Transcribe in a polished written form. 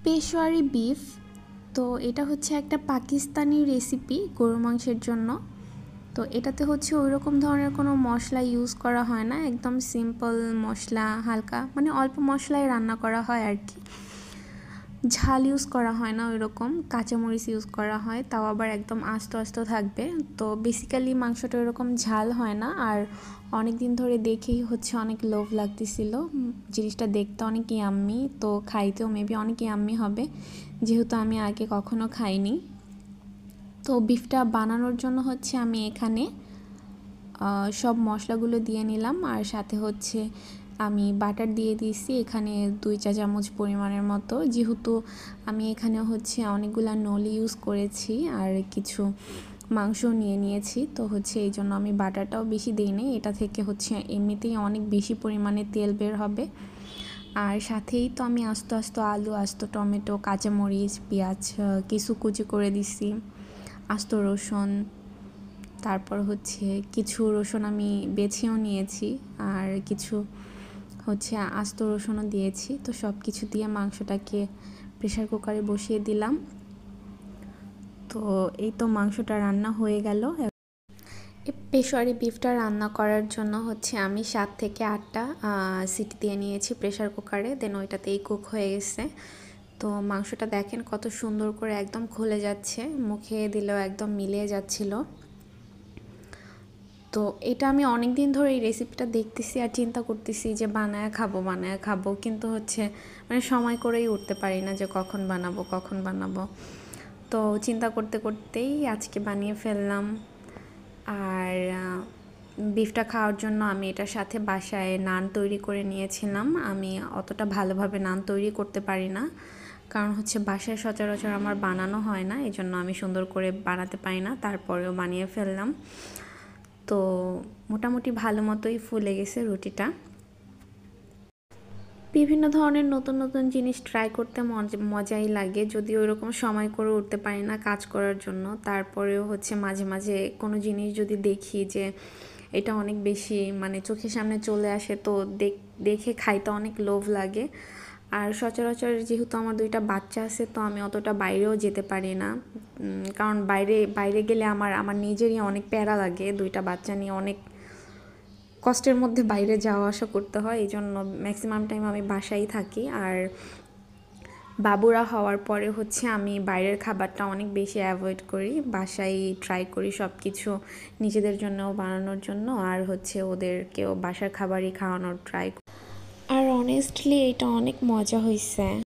Peshawari beef. তো এটা হচ্ছে একটা পাকিস্তানি রেসিপি গরু মাংসের জন্য। তো এটাতে হচ্ছে ওই রকম ধরনের কোনো মশলা ইউজ করা হয় না, একদম সিম্পল মশলা, হালকা মানে অল্প মশলায় রান্না করা হয় আর কি। ঝাল ইউজ করা হয় না, ওই রকম কাঁচামরিচ ইউজ করা হয়, তাও আবার একদম আস্ত আস্ত থাকবে। তো বেসিক্যালি মাংসটা ওরকম ঝাল হয় না। আর অনেক দিন ধরে দেখেই হচ্ছে অনেক লোভ লাগতেছিল, জিনিসটা দেখতে অনেক ইয়াম্মি, তো খাইতেও মেবি অনেক ইয়াম্মি হবে যেহেতু আমি আগে কখনো খাইনি। তো বিফটা বানানোর জন্য হচ্ছে আমি এখানে সব মশলাগুলো দিয়ে নিলাম, আর সাথে হচ্ছে আমি বাটার দিয়ে দিয়েছি এখানে 2 চা চামচ পরিমাণের মতো, যেহেতু আমি এখানে হচ্ছে অনেকগুলো নলি ইউজ করেছি আর কিছু মাংস নিয়ে নিয়েছি, তো হচ্ছে এই জন্য আমি বাটারটাও বেশি দিইনি। এটা থেকে হচ্ছে এমনিতেই অনেক বেশি পরিমাণে তেল বের হবে। আর সাথেই তো আমি আস্ত আস্ত আলু, আস্ত টমেটো, কাঁচামরিচ, পেঁয়াজ কিছু কুচি করে দিছি, আস্ত রসুন, তারপর হচ্ছে কিছু রসুন আমি বেছেও নিয়েছি আর কিছু হচ্ছে আস্ত রসুনও দিয়েছি। তো সব কিছু দিয়ে মাংসটাকে প্রেসার কুকারে বসিয়ে দিলাম। তো এই তো মাংসটা রান্না হয়ে গেল। পেশোয়ারি বিফটা রান্না করার জন্য হচ্ছে আমি 7 থেকে 8টা সিটি দিয়ে নিয়েছি প্রেসার কুকারে, দেন ওইটাতেই কুক হয়ে গেছে। তো মাংসটা দেখেন কত সুন্দর করে একদম খুলে যাচ্ছে, মুখে দিলেও একদম মিলিয়ে যাচ্ছিল। তো এটা আমি অনেক দিন ধরে এই রেসিপিটা দেখতেছি আর চিন্তা করতেছি যে বানায় খাবো, কিন্তু হচ্ছে মানে সময় করেই উঠতে পারি না যে কখন বানাবো। তো চিন্তা করতে করতেই আজকে বানিয়ে ফেললাম। আর বিফটা খাওয়ার জন্য আমি এটার সাথে বাসায় নান তৈরি করে নিয়েছিলাম। আমি অতটা ভালোভাবে নান তৈরি করতে পারি না, কারণ হচ্ছে বাসায় সচরাচর আমার বানানো হয় না, এই জন্য আমি সুন্দর করে বানাতে পারি না, তারপরেও বানিয়ে ফেললাম। তো মোটামুটি ভালো মতোই ফুলে গেছে রুটিটা। বিভিন্ন ধরনের নতুন নতুন জিনিস ট্রাই করতে মজাই লাগে, যদি ওইরকম সময় করে উঠতে পারি না কাজ করার জন্য, তারপরেও হচ্ছে মাঝে মাঝে কোনো জিনিস যদি দেখি যে এটা অনেক বেশি মানে চোখের সামনে চলে আসে, তো দেখে খাইতে অনেক লোভ লাগে। আর সচরাচর যেহেতু আমার 2টা বাচ্চা আছে, তো আমি অতটা বাইরেও যেতে পারি না, কারণ বাইরে গেলে আমার নিজেরই অনেক প্যারা লাগে। 2টা বাচ্চা নিয়ে অনেক কষ্টের মধ্যে বাইরে যাওয়া আসা করতে হয়, এই জন্য ম্যাক্সিমাম টাইম আমি বাসায় থাকি। আর বাবুরা হওয়ার পরে হচ্ছে আমি বাইরের খাবারটা অনেক বেশি অ্যাভয়েড করি, বাসায় ট্রাই করি সব কিছু নিজেদের জন্যও বানানোর জন্য, আর হচ্ছে ওদেরকেও বাসার খাবারই খাওয়ানোর ট্রাই। আর অনেস্টলি এটা অনেক মজা হয়েছে।